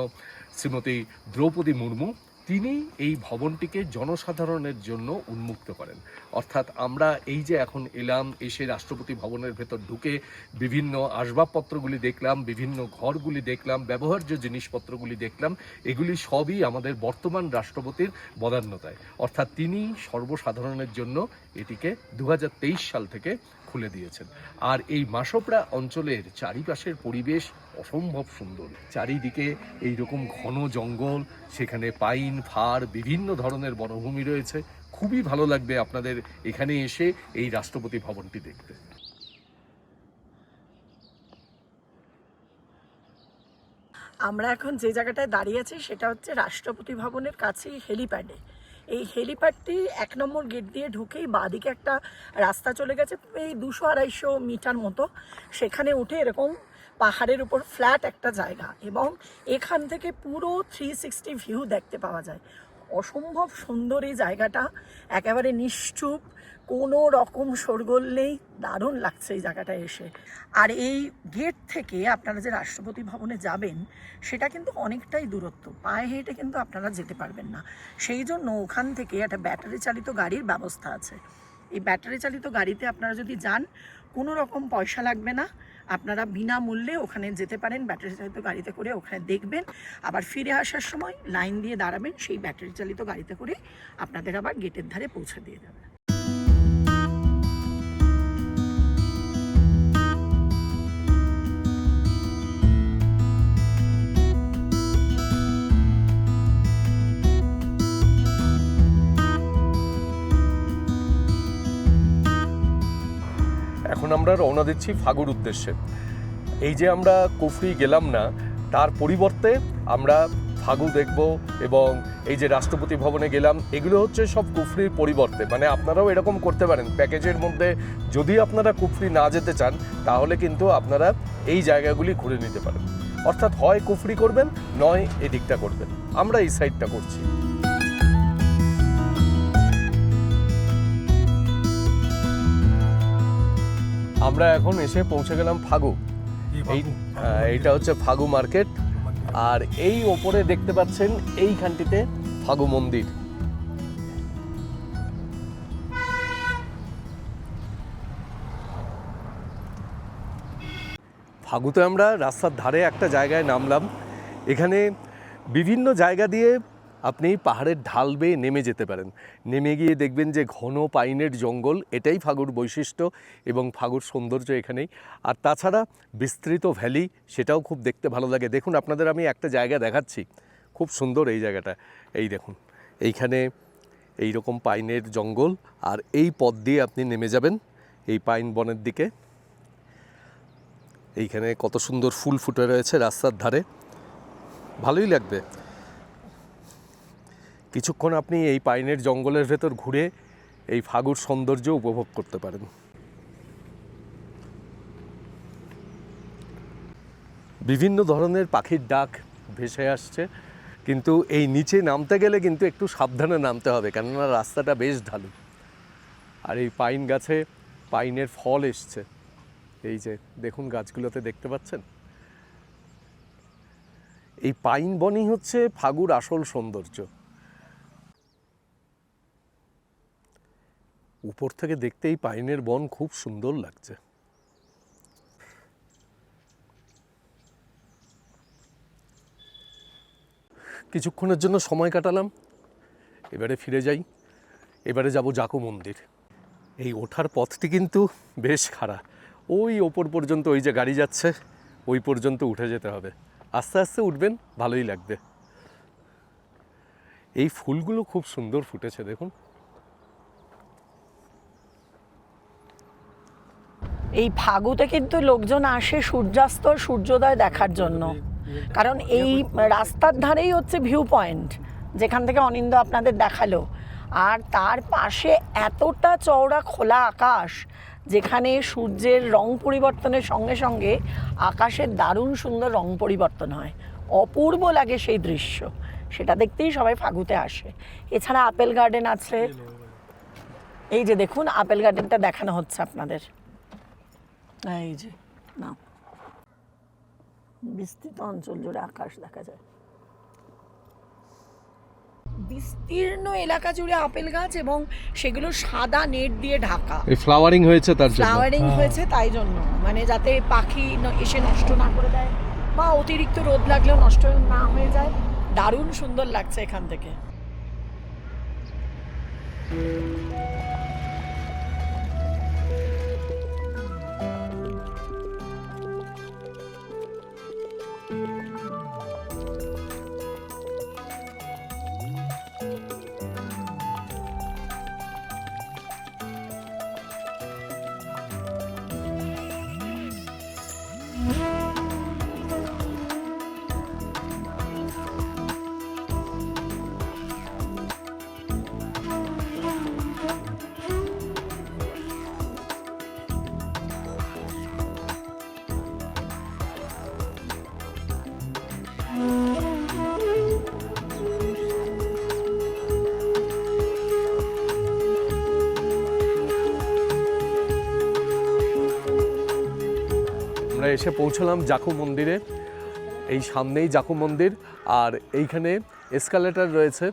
শ্রীমতী দ্রৌপদী মুর্মু, তিনি এই ভবনটিকে জনসাধারণের জন্য উন্মুক্ত করেন। অর্থাৎ আমরা এই যে এখন এলাম, এসে রাষ্ট্রপতি ভবনের ভেতর ঢুকে বিভিন্ন আসবাবপত্রগুলি দেখলাম, বিভিন্ন ঘরগুলি দেখলাম, ব্যবহার্য জিনিসপত্রগুলি দেখলাম, এগুলি সবই আমাদের বর্তমান রাষ্ট্রপতির বদান্যতায়। অর্থাৎ তিনি সর্বসাধারণের জন্য এটিকে 2023 সাল থেকে খুলে দিয়েছেন। আর এই মাসোপড়া অঞ্চলের চারিপাশের পরিবেশ অসম্ভব সুন্দর। চারিদিকে এইরকম ঘন জঙ্গল, সেখানে পাইন, ফার, বিভিন্ন ধরনের বনভূমি রয়েছে। খুবই ভালো লাগবে আপনাদের এখানে এসে এই রাষ্ট্রপতি ভবনটি দেখতে। আমরা এখন যে জায়গাটায় দাঁড়িয়ে আছি সেটা হচ্ছে রাষ্ট্রপতি ভবনের কাছেই হেলিপ্যাডে। এই হেলিপ্যাডটি 1 নম্বর গেট দিয়ে ঢুকেই বাঁদিকে একটা রাস্তা চলে গেছে, এই 200-250 মিটার মতো। সেখানে উঠে এরকম পাহাড়ের উপর ফ্ল্যাট একটা জায়গা, এবং এখান থেকে পুরো 360 ভিউ দেখতে পাওয়া যায়। অসম্ভব সুন্দর এই জায়গাটা, একেবারে নিশ্চুপ, কোনো রকম শোরগোল নেই। দারুণ লাগছে এই জায়গাটায় এসে। আর এই গেট থেকে আপনারা যে রাষ্ট্রপতি ভবনে যাবেন সেটা কিন্তু অনেকটাই দূরত্ব, পায়ে হেঁটে কিন্তু আপনারা যেতে পারবেন না। সেই জন্য ওখান থেকে একটা ব্যাটারি চালিত গাড়ির ব্যবস্থা আছে। এই ব্যাটারি চালিত গাড়িতে আপনারা যদি যান, কোনো রকম পয়সা লাগবে না, আপনারা বিনামূল্যে ওখানে যেতে পারেন। ব্যাটারি চালিত গাড়িতে করে ওখানে দেখবেন, আবার ফিরে আসার সময় লাইন দিয়ে দাঁড়াবেন, সেই ব্যাটারি চালিত গাড়িতে করে আপনাদের আবার গেটের ধারে পৌঁছে দিয়ে যাবে। এখন আমরা রওনা দিচ্ছি ফাগুর উদ্দেশ্যে। এই যে আমরা কুফরি গেলাম না, তার পরিবর্তে আমরা ফাগু দেখব, এবং এই যে রাষ্ট্রপতি ভবনে গেলাম, এগুলো হচ্ছে সব কুফরির পরিবর্তে। মানে আপনারাও এরকম করতে পারেন, প্যাকেজের মধ্যে যদি আপনারা কুফরি না যেতে চান তাহলে কিন্তু আপনারা এই জায়গাগুলি ঘুরে নিতে পারেন। অর্থাৎ হয় কুফরি করবেন, নয় এদিকটা করবেন। আমরা এই সাইডটা করছি। আমরা এখন এসে পৌঁছে গেলাম ফাগু। এইটা হচ্ছে ফাগু মার্কেট। আর এই ওপরে দেখতে পাচ্ছেন এইখানটিতে ফাগু মন্দির। ফাগুতে আমরা রাস্তার ধারে একটা জায়গায় নামলাম। এখানে বিভিন্ন জায়গা দিয়ে আপনি পাহাড়ের ঢাল বেয়ে নেমে যেতে পারেন। নেমে গিয়ে দেখবেন যে ঘন পাইনের জঙ্গল, এটাই ফাগুর বৈশিষ্ট্য এবং ফাগুর সৌন্দর্য এখানেই। আর তাছাড়া বিস্তৃত ভ্যালি, সেটাও খুব দেখতে ভালো লাগে। দেখুন, আপনাদের আমি একটা জায়গা দেখাচ্ছি, খুব সুন্দর এই জায়গাটা। এই দেখুন, এইখানে এই রকম পাইনের জঙ্গল, আর এই পথ দিয়ে আপনি নেমে যাবেন এই পাইন বনের দিকে। এইখানে কত সুন্দর ফুল ফুটে রয়েছে রাস্তার ধারে, ভালোই লাগবে। কিছুক্ষণ আপনি এই পাইনের জঙ্গলের ভেতর ঘুরে এই ফাগুর সৌন্দর্য উপভোগ করতে পারেন। বিভিন্ন ধরনের পাখির ডাক ভেসে আসছে, কিন্তু এই নিচে নামতে গেলে কিন্তু একটু সাবধানে নামতে হবে, কেননা রাস্তাটা বেশ ঢালু। আর এই পাইন গাছে পাইনের ফল এসছে, এই যে দেখুন গাছগুলোতে দেখতে পাচ্ছেন। এই পাইন বনই হচ্ছে ফাগুর আসল সৌন্দর্য। উপর থেকে দেখতে এই পাইনের বন খুব সুন্দর লাগছে। কিছুক্ষণের জন্য সময় কাটালাম, এবারে ফিরে যাই। এবারে যাব জাকু মন্দির। এই ওঠার পথটি কিন্তু বেশ খাড়া, ওই ওপর পর্যন্ত ওই যে গাড়ি যাচ্ছে ওই পর্যন্ত উঠে যেতে হবে। আস্তে আস্তে উঠবেন, ভালোই লাগবে। এই ফুলগুলো খুব সুন্দর ফুটেছে দেখুন। এই ফাগুতে কিন্তু লোকজন আসে সূর্যাস্ত সূর্যোদয় দেখার জন্য, কারণ এই রাস্তার ধারেই হচ্ছে ভিউ পয়েন্ট, যেখান থেকে অনিন্দ আপনাদের দেখালো। আর তার পাশে এতটা চওড়া খোলা আকাশ, যেখানে সূর্যের রং পরিবর্তনের সঙ্গে সঙ্গে আকাশের দারুণ সুন্দর রং পরিবর্তন হয়, অপূর্ব লাগে সেই দৃশ্য। সেটা দেখতেই সবাই ফাগুতে আসে। এছাড়া আপেল গার্ডেন আছে, এই যে দেখুন আপেল গার্ডেনটা দেখানো হচ্ছে আপনাদের, এই যে না বিস্তৃত অঞ্চল জুড়ে আকাশ দেখা যায়, বিস্তীর্ণ এলাকা জুড়ে আপেল গাছ এবং সেগুলো সাদা নেট দিয়ে ঢাকা। এই ফ্লাওয়ারিং হয়েছে তার জন্য, ফ্লাওয়ারিং হয়েছে তাই জন্য, মানে যাতে পাখি এসে নষ্ট না করে দেয় বা অতিরিক্ত রোদ লাগলেও নষ্ট না হয়ে যায়। দারুণ সুন্দর লাগছে এখান থেকে। আমরা এসে পৌঁছলাম জাকু মন্দিরে। এই সামনেই জাকু মন্দির, আর এইখানে এসকালেটর রয়েছে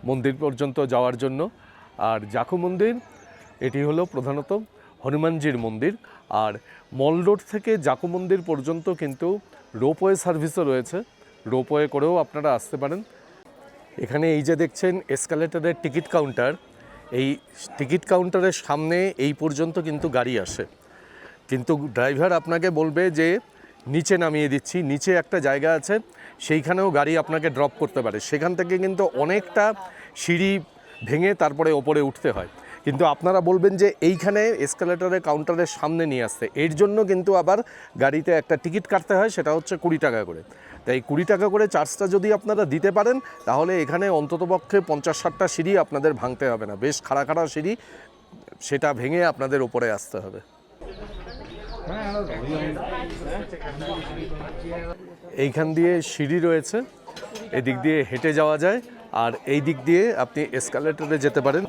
মন্দির পর্যন্ত যাওয়ার জন্য। আর জাকু মন্দির এটি হলো প্রধানত হনুমানজির মন্দির। আর মল রোড থেকে জাকু মন্দির পর্যন্ত কিন্তু রোপওয়ে সার্ভিসও রয়েছে, রোপওয়ে করেও আপনারা আসতে পারেন। এখানে এই যে দেখছেন এসকালেটরের টিকিট কাউন্টার, এই টিকিট কাউন্টারের সামনে এই পর্যন্ত কিন্তু গাড়ি আসে, কিন্তু ড্রাইভার আপনাকে বলবে যে নিচে নামিয়ে দিচ্ছি, নিচে একটা জায়গা আছে সেইখানেও গাড়ি আপনাকে ড্রপ করতে পারে। সেখান থেকে কিন্তু অনেকটা সিঁড়ি ভেঙে তারপরে ওপরে উঠতে হয়, কিন্তু আপনারা বলবেন যে এইখানে এসকালেটরের কাউন্টারের সামনে নিয়ে আসতে, এর জন্য কিন্তু আবার গাড়িতে একটা টিকিট কাটতে হয়, সেটা হচ্ছে 20 টাকা করে। তাই 20 টাকা করে চার্জটা যদি আপনারা দিতে পারেন তাহলে এখানে অন্ততপক্ষে 50-60টা সিঁড়ি আপনাদের ভাঙতে হবে না, বেশ খাড়া খাড়া সিঁড়ি, সেটা ভেঙে আপনাদের ওপরে আসতে হবে। এইখান দিয়ে সিঁড়ি রয়েছে, এদিক দিয়ে হেঁটে যাওয়া যায়, আর এই দিক দিয়ে আপনি এসকালেটরে যেতে পারেন।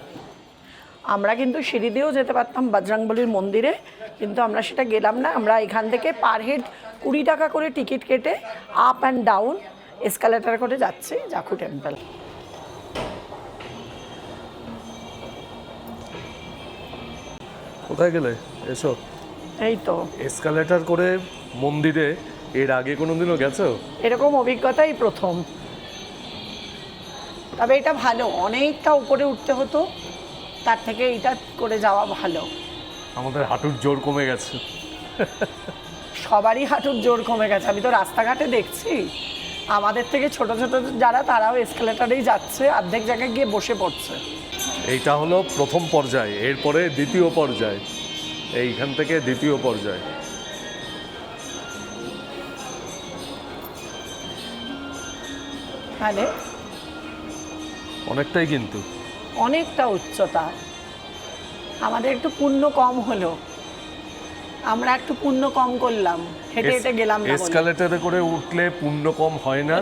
আমরা কিন্তু সিঁড়ি দিয়েও যেতে পারতাম বজরংবলীর মন্দিরে, কিন্তু আমরা সেটা গেলাম না। আমরা এখান থেকে পার হেড 20 টাকা করে টিকিট কেটে আপ অ্যান্ড ডাউন এসকালেটর করে যাচ্ছি জাকু টেম্পল। কোথায় গেলে? এসো। এই তো এসকালেটর করে মন্দিরে এর আগে কোনোদিনও গেছো? এরকম অভিজ্ঞতাই প্রথম। তবে এটা ভালো, অনেকটা উপরে উঠতে হতো, তার থেকে এইটা করে যাওয়া ভালো। আমাদের হাঁটুর জোর কমে গেছে। সবারই হাঁটুর জোর কমে গেছে, আমি তো রাস্তাঘাটে দেখছি আমাদের থেকে ছোট ছোট যারা, তারাও এসকালেটরেই যাচ্ছে, অর্ধেক জায়গায় গিয়ে বসে পড়ছে। এইটা হলো প্রথম পর্যায়, এরপরে দ্বিতীয় পর্যায়, এইখান থেকে দ্বিতীয় পর্যায়। মানে অনেকটাই কিন্তু, অনেকটা উচ্চতা। আমাদের একটু পুণ্য কম হলো, আমরা একটু পুণ্য কম করলাম, হেঁটে হেঁটে গেলাম না বলে। এসকালেটরে করে উঠলে পুণ্য কম হয় না,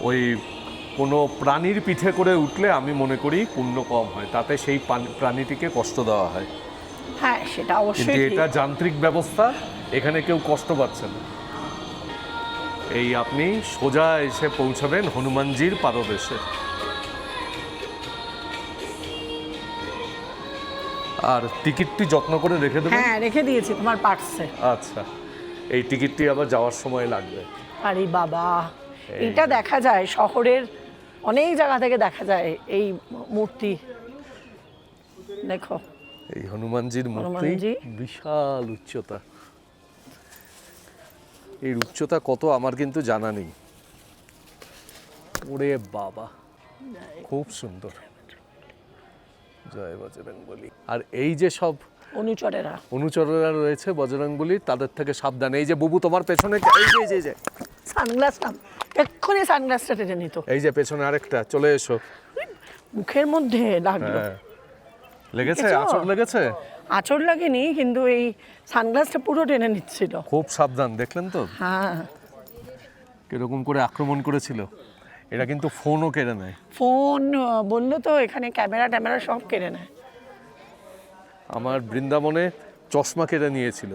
ওই কোনো প্রাণীর পিঠে করে উঠলে আমি মনে করি পুণ্য কম হয়, তাতে সেই প্রাণীটিকে কষ্ট দেওয়া হয়। হ্যাঁ সেটা কিন্তু অবশ্যই ঠিক। এটা যান্ত্রিক ব্যবস্থা, এখানে কেউ কষ্ট পাচ্ছে না। এই আপনি সোজা এসে পৌঁছাবেন হনুমানজির পাদদেশে। আর টিকিটটি যত্ন করে রেখে দেবেন। হ্যাঁ রেখে দিয়েছি তোমার পার্সে। আচ্ছা, এই টিকিটটি আবার যাওয়ার সময় লাগবে। আরে বাবা, এটা দেখা যায় শহরের অনেক জায়গা থেকে দেখা যায় এই মূর্তি। দেখো এই হনুমানজির মূর্তি, হনুমানজি। বিশাল উচ্চতা। এর উচ্চতা কত আমার কিন্তু জানা নেই। ওরে বাবা, খুব সুন্দর। জয় বজরংবলী। আর এই যে সব অনুচরেরা রয়েছে বজরংবলী, তাদের থেকে সাবধান। এই যে বুবু তোমার পেছনে, এই যে সানগ্লাসটা এক্ষুনি সানগ্লাসটা টেনে নিত। এই যে পেছনে আরেকটা, চলে এসো। মুখের মধ্যে লাগলো। লেগেছে? দেখেছো? আঁচড় লেগেছে? আঁচড় লাগেনি, কিন্তু এই সানগ্লাসটা পুরো টেনে নিচ্ছিল। খুব সাবধান, দেখলেন তো হ্যাঁ, কিরকম করে আক্রমণ করেছিল। এরা কিন্তু ফোনও কেড়ে নেয়। ফোন বললো তো, এখানে ক্যামেরা ট্যামেরা সব কেড়ে নেয়। আমার বৃন্দাবনে চশমা কেড়ে নিয়েছিল।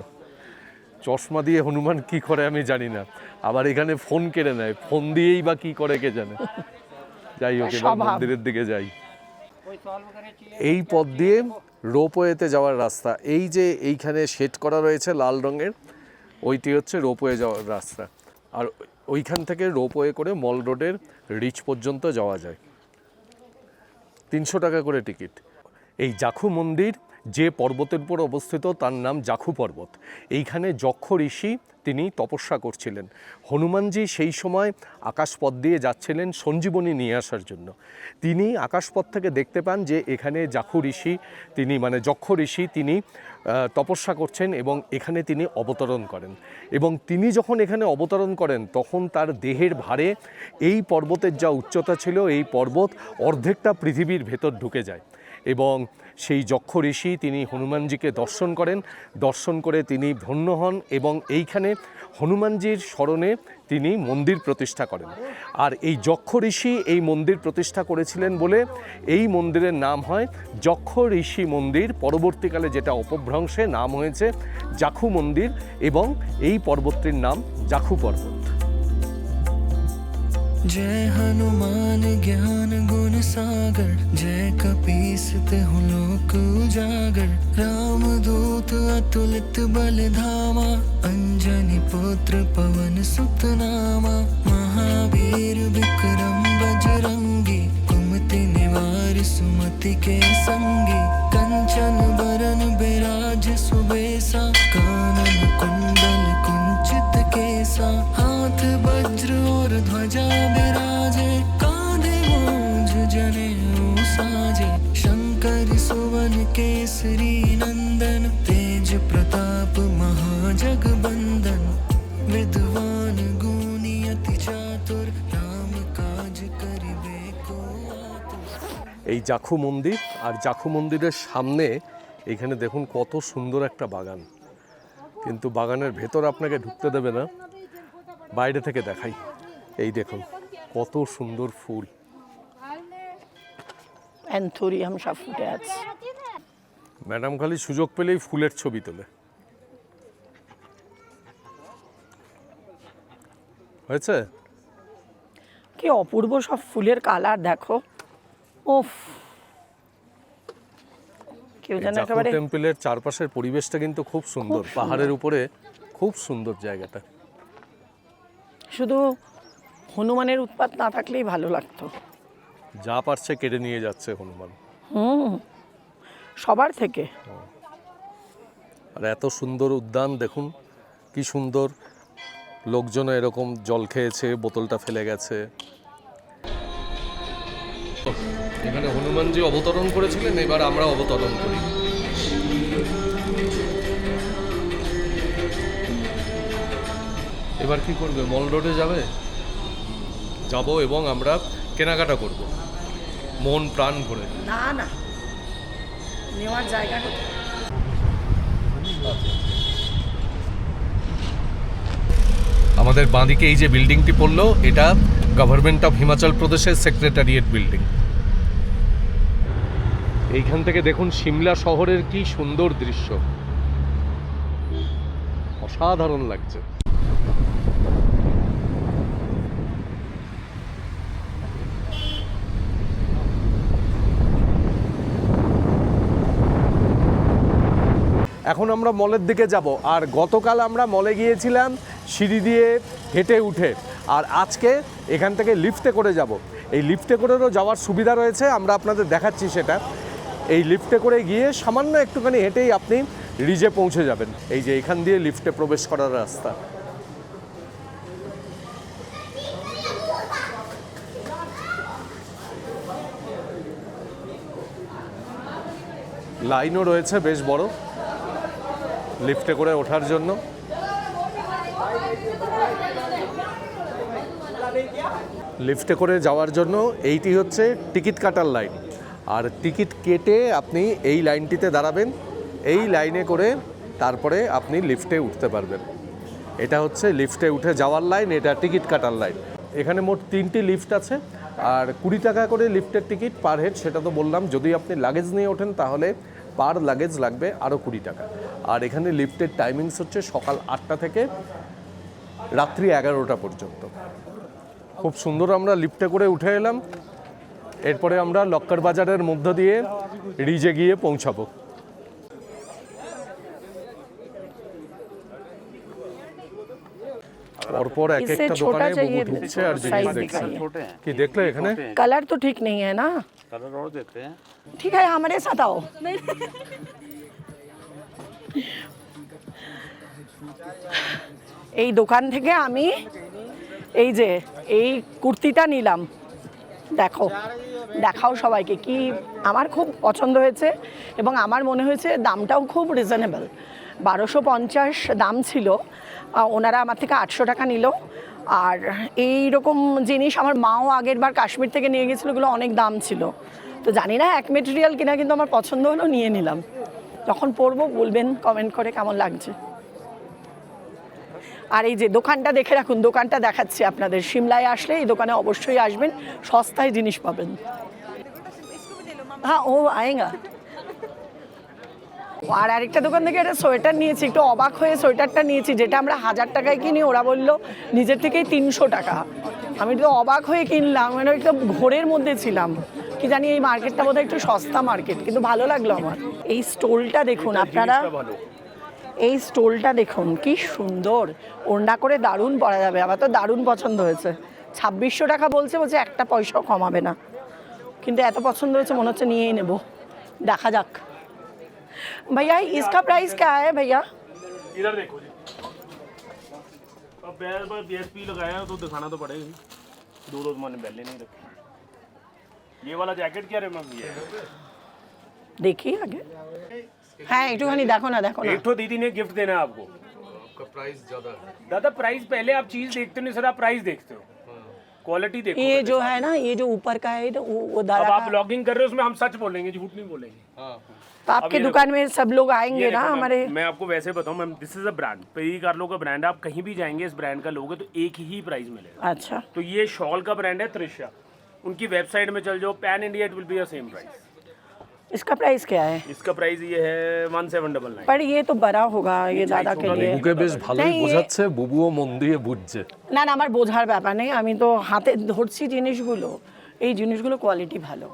চশমা দিয়ে হনুমান কি করে আমি জানি না, আবার এখানে ফোন কেড়ে নেয়, ফোন দিয়েই বা কি করে কে জানে। যাই হোক, এবার স্বভাব। মন্দিরের দিকে যাই। এই পথ দিয়ে রোপওয়েতে যাওয়ার রাস্তা, এই যে এইখানে শেড করা রয়েছে লাল রঙের, ওইটি হচ্ছে রোপওয়ে যাওয়ার রাস্তা। আর ওইখান থেকে রোপওয়ে করে মল রোডের রিচ পর্যন্ত যাওয়া যায়। 300 টাকা করে টিকিট। এই জাখু মন্দির যে পর্বতের উপর অবস্থিত তার নাম জাখু পর্বত। এইখানে যক্ষ ঋষি তিনি তপস্যা করছিলেন। হনুমানজি সেই সময় আকাশপথ দিয়ে যাচ্ছিলেন সঞ্জীবনী নিয়ে আসার জন্য। তিনি আকাশপথ থেকে দেখতে পান যে এখানে জাখু ঋষি তিনি মানে যক্ষ ঋষি তিনি তপস্যা করছেন এবং এখানে তিনি অবতরণ করেন। এবং তিনি যখন এখানে অবতরণ করেন তখন তার দেহের ভারে এই পর্বতের যা উচ্চতা ছিল, এই পর্বত অর্ধেকটা পৃথিবীর ভেতর ঢুকে যায়। এবং সেই যক্ষ ঋষি তিনি হনুমানজিকে দর্শন করেন, দর্শন করে তিনি ধন্য হন এবং এইখানে হনুমানজির স্মরণে তিনি মন্দির প্রতিষ্ঠা করেন। আর এই যক্ষ ঋষি এই মন্দির প্রতিষ্ঠা করেছিলেন বলে এই মন্দিরের নাম হয় যক্ষ ঋষি মন্দির। পরবর্তীকালে যেটা অপভ্রংশে নাম হয়েছে জাখু মন্দির এবং এই পর্বতটির নাম জাখু পর্বত। जय हनुमान ज्ञान गुण सागर, जय कपीस तिहु लोक उजागर। राम दूत अतुलित बल धामा, अंजनी पुत्र पवन सुत नामा। महावीर विक्रम बजरंगी, कुमति निवार सुमति के संगी। कंचन बरन बिराज सुबेसा, कानन कुंडल कुंचित केसा। हाथ वज्र और ध्वजा बिराजे, कांधे मूंज जनेऊ साजे। शंकर सुवन केसरी नंदन, तेज प्रताप महाजगबंदन। विद्वान गुणी अति चातुर, राम काज करिबे को आतुर। এই জাখু মন্দির, আর জাখু মন্দিরের সামনে এখানে দেখুন কত সুন্দর একটা বাগান, কিন্তু বাগানের ভেতর আপনাকে ঢুকতে দেবে না, বাইরে থেকে দেখাই। এই দেখুন কত সুন্দর ফুল, অ্যান্থোরিয়াম সব ফুটে আছে। ম্যাডাম খালি সুযোগ পেলেই ফুলের ছবি তোলে। হয়েছে? কি অপূর্ব সব ফুলের কালার দেখো, ওফ। কেউ যেন জাখু একেবারে টেম্পলের চারপাশের পরিবেশটা কিন্তু খুব সুন্দর, সুন্দর। পাহাড়ের উপরে খুব সুন্দর জায়গাটা। শুধু হনুমানের উৎপাত না থাকলেই ভালো লাগতো। যা পারছে কেটে নিয়ে যাচ্ছে হনুমান। সবার থেকে। আর এত সুন্দর উদ্যান দেখুন, কি সুন্দর, লোকজন এরকম জল খেয়েছে, বোতলটা ফেলে গেছে। এখানে হনুমানজি অবতরণ করেছিলেন, এবার আমরা অবতরণ করি। এবার কি করবে? মল রোডে যাবে? যাব এবং আমরা কেনাকাটা করব মন প্রাণ ভরে। না না, নেওয়ার জায়গা কোথায়? আমাদের বাঁদিকে এই যে বিল্ডিংটি পড়লো, এটা গভর্নমেন্ট অফ হিমাচল প্রদেশের সেক্রেটারিয়েট বিল্ডিং। এইখান থেকে দেখুন সিমলা শহরের কি সুন্দর দৃশ্য, অসাধারণ লাগছে। এখন আমরা মলের দিকে যাব। আর গতকাল আমরা মলে গিয়েছিলাম সিঁড়ি দিয়ে হেঁটে উঠে, আর আজকে এখান থেকে লিফটে করে যাব। এই লিফটে করেও যাওয়ার সুবিধা রয়েছে, আমরা আপনাদের দেখাচ্ছি সেটা। এই লিফটে করে গিয়ে সামান্য একটুখানি হেঁটেই আপনি রিজে পৌঁছে যাবেন। এই যে এখান দিয়ে লিফটে প্রবেশ করার রাস্তা। লাইনও রয়েছে বেশ বড় লিফটে করে ওঠার জন্য। লিফটে করে যাওয়ার জন্য এইটি হচ্ছে টিকিট কাটার লাইন, আর টিকিট কেটে আপনি এই লাইনটিতে দাঁড়াবেন। এই লাইনে করে তারপরে আপনি লিফটে উঠতে পারবেন। এটা হচ্ছে লিফটে উঠে যাওয়ার লাইন, এটা টিকিট কাটার লাইন। এখানে মোট 3টি লিফট আছে, আর 20 টাকা করে লিফটের টিকিট পার হেড, সেটা তো বললাম। যদি আপনি লাগেজ নিয়ে ওঠেন তাহলে পার লাগেজ লাগবে আরও 20 টাকা। আর এখানে লিফটের টাইমিংস হচ্ছে সকাল 8টা থেকে রাত্রি 11টা পর্যন্ত। খুব সুন্দর আমরা লিফটে করে উঠে এলাম। এরপরে আমরা লক্কার বাজারের মধ্য দিয়ে রিজে গিয়ে পৌঁছাবো। পরপর এক একটা দোকানে বুবু ঢুকছে আর জিনিস দেখছে। কি দেখলে এখানে? कलर तो ठीक नहीं है ना, कलर और देते हैं। ठीक है हमारे साथ आओ। এই দোকান থেকে আমি এই যে এই কুর্তিটা নিলাম, দেখো দেখাও সবাইকে, কি আমার খুব পছন্দ হয়েছে এবং আমার মনে হয়েছে দামটাও খুব রিজনেবল। 1250 দাম ছিল, ওনারা আমার থেকে 800 টাকা নিল। আর এই রকম জিনিস আমার মাও আগের বার কাশ্মীর থেকে নিয়ে গেছিলো, ওগুলো অনেক দাম ছিল। তো জানি না এক মেটেরিয়াল কিনা, কিন্তু আমার পছন্দ হলো, নিয়ে নিলাম। যখন পরবো বলবেন কমেন্ট করে কেমন লাগছে। আর এই যে দোকানটা দেখে রাখুন, দোকানটা দেখাচ্ছি আপনাদের। সিমলায় আসলে এই দোকানে অবশ্যই আসবেন, সস্তায় জিনিস পাবেন। হ্যাঁ ও আয়েগা। আর আরেকটা দোকান থেকে একটা সোয়েটার নিয়েছি, একটু অবাক হয়ে সোয়েটারটা নিয়েছি, যেটা আমরা 1000 টাকায় কিনি, ওরা বললো নিজের থেকেই 300 টাকা। আমি তো অবাক হয়ে কিনলাম, মানে একটু ঘোরের মধ্যে ছিলাম, কি জানি এই মার্কেটটা বোধহয় একটু সস্তা মার্কেট, কিন্তু ভালো লাগলো আমার। এই স্টোলটা দেখুন আপনারা, এই স্টোলটা দেখুন কি সুন্দর, ওড়না করে দারুণ পরা যাবে। আমার তো দারুণ পছন্দ হয়েছে। 2600 টাকা বলছে, বলছে একটা পয়সাও কমাবে না, কিন্তু এত পছন্দ হয়েছে মনে হচ্ছে নিয়েই নেব। দেখা যাক। भैया इसका प्राइस क्या है भैया? इधर देखो जी, अब बैल पर बीएसपी लगाया तो दिखाना तो पड़ेगा। दो मैंने पहले नहीं रखे। ये वाला जैकेट क्या रे मैम? ये देखिए आगे। हाँ একটুখানি দেখো না, দেখো না। एक तो दीदी ने गिफ्ट देना है आपको। आपका प्राइस ज़्यादा है। दादा प्राइस पहले आप चीज देखते हो, नहीं सर आप प्राइस देखते हो, क्वालिटी देखो। ये जो है ना, ये जो ऊपर का है तो वो अब दादा आप का। ब्लॉगिंग कर रहे हो, उसमें हम सच बोलेंगे, झूठ नहीं बोलेंगे। तो आपके दुकान में सब लोग आएंगे ये ना देखो मैम, हमारे। मैं आपको वैसे बताऊं ma'am, this is a brand, Perry Carlo का ब्रांड है। आप कहीं भी जाएंगे इस ब्रांड का लोगे तो एक ही प्राइस मिलेगा। अच्छा, तो ये शॉल का ब्रांड है त्रिशा, उनकी वेबसाइट में चल जाओ, pan India it will be the same price. इसका प्राइस क्या है? इसका प्राइस ये है 1799। पर ये तो बड़ा होगा, ये दादा के लिए। বুবুকে বেশ ভালোই नहीं, ये- বোঝাচ্ছে, বুবুও মন দিয়ে বুঝছে। না না, আমার বোঝার ব্যাপার নেই, আমি তো হাতে ধরছি জিনিসগুলো। এই জিনিসগুলো কোয়ালিটি ভালো,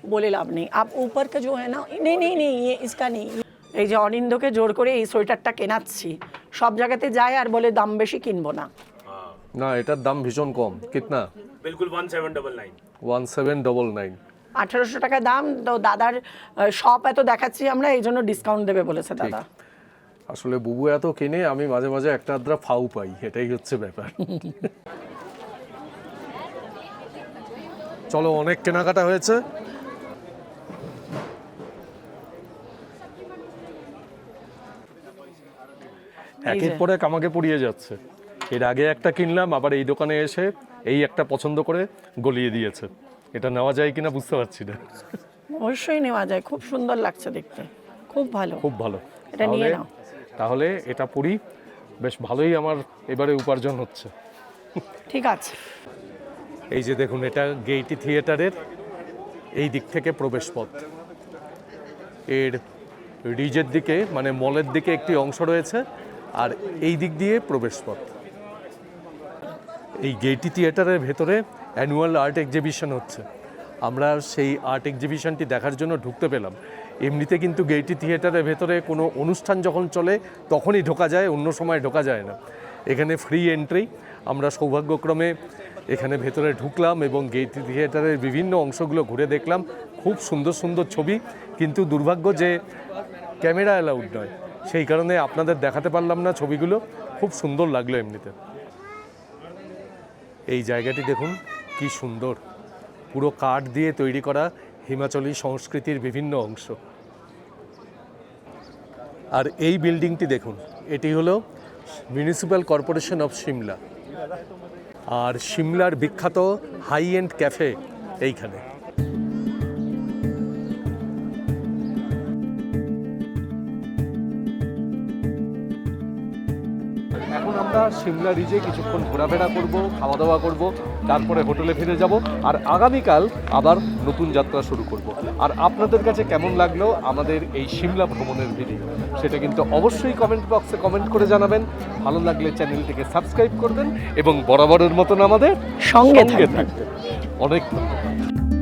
বলে লাভ নেই। আপ ऊपर का जो है ना, नहीं नहीं नहीं ये इसका नहीं। এই যে অনিন্দকে জোর করে এই সোয়েটারটা কেনাচ্ছি, সব জায়গাতে যায় আর বলে দাম বেশি, কিনবো না। না, এটার দাম ভীষণ কম। কিতনা? बिल्कुल 1799। 1799। 1800 টাকা দাম। তো দাদার শপ এত দেখাচ্ছি আমরা, এই জন্য ডিসকাউন্ট দেবে বলেছে দাদা। আসলে বুবু এত কিনে আমি মাঝে মাঝে একটা আদ্রা ফাউ পাই, এটাই হচ্ছে ব্যাপার। চলো, অনেক কেনাকাটা হয়েছে। একের পর এক আমাকে পুড়িয়ে যাচ্ছে। এর আগে একটা কিনলাম, আবার এই দোকানে এসে এই একটা পছন্দ করে গলিয়ে দিয়েছে। এটা নেওয়া যায় কিনা বুঝতে পারছি না। অবশ্যই নেওয়া যায়, খুব সুন্দর লাগছে দেখতে, খুব ভালো। খুব ভালো। এটা নিয়ে তাহলে- নাও। তাহলে এটা পড়ি, বেশ ভালোই আমার এবারে উপার্জন হচ্ছে। ঠিক আছে। এই যে দেখুন, এটা গেইটি থিয়েটারের এই দিক থেকে প্রবেশ পথ। এর রিজের দিকে মানে মলের দিকে একটি অংশ রয়েছে, আর এই দিক দিয়ে প্রবেশ পথ। এই গেইটি থিয়েটারের ভেতরে অ্যানুয়াল আর্ট এক্সিবিশন হচ্ছে। আমরা সেই আর্ট এক্সিবিশনটি দেখার জন্য ঢুকতে পেলাম। এমনিতে কিন্তু গেইটি থিয়েটারের ভেতরে কোনো অনুষ্ঠান যখন চলে তখনই ঢোকা যায়, অন্য সময় ঢোকা যায় না। এখানে ফ্রি এন্ট্রি। আমরা সৌভাগ্যক্রমে এখানে ভেতরে ঢুকলাম এবং গেইটি থিয়েটারের বিভিন্ন অংশগুলো ঘুরে দেখলাম। খুব সুন্দর সুন্দর ছবি, কিন্তু দুর্ভাগ্য যে ক্যামেরা অ্যালাউড নয়, সেই কারণে আপনাদের দেখাতে পারলাম না ছবিগুলো। খুব সুন্দর লাগলো এমনিতে। এই জায়গাটি দেখুন কি সুন্দর, পুরো কাঠ দিয়ে তৈরি করা হিমাচলী সংস্কৃতির বিভিন্ন অংশ। আর এই বিল্ডিংটি দেখুন, এটি হলো মিউনিসিপ্যাল কর্পোরেশন অফ সিমলা। আর সিমলার বিখ্যাত হাই এন্ড ক্যাফে এইখানে। এখন এখন আমরা সিমলা রিজে কিছুক্ষণ ঘোরাফেরা করব, খাওয়া দাওয়া করব, তারপরে হোটেলে ফিরে যাব আর আগামীকাল আবার নতুন যাত্রা শুরু করব। আর আপনাদের কাছে কেমন লাগলো আমাদের এই সিমলা ভ্রমণের ভিডিও সেটা কিন্তু অবশ্যই কমেন্ট বক্সে কমেন্ট করে জানাবেন। ভালো লাগলে চ্যানেলটিকে সাবস্ক্রাইব করবেন এবং বরাবরের মতন আমাদের সঙ্গে সঙ্গে থাকবেন। থাকবেন। অনেক ধন্যবাদ।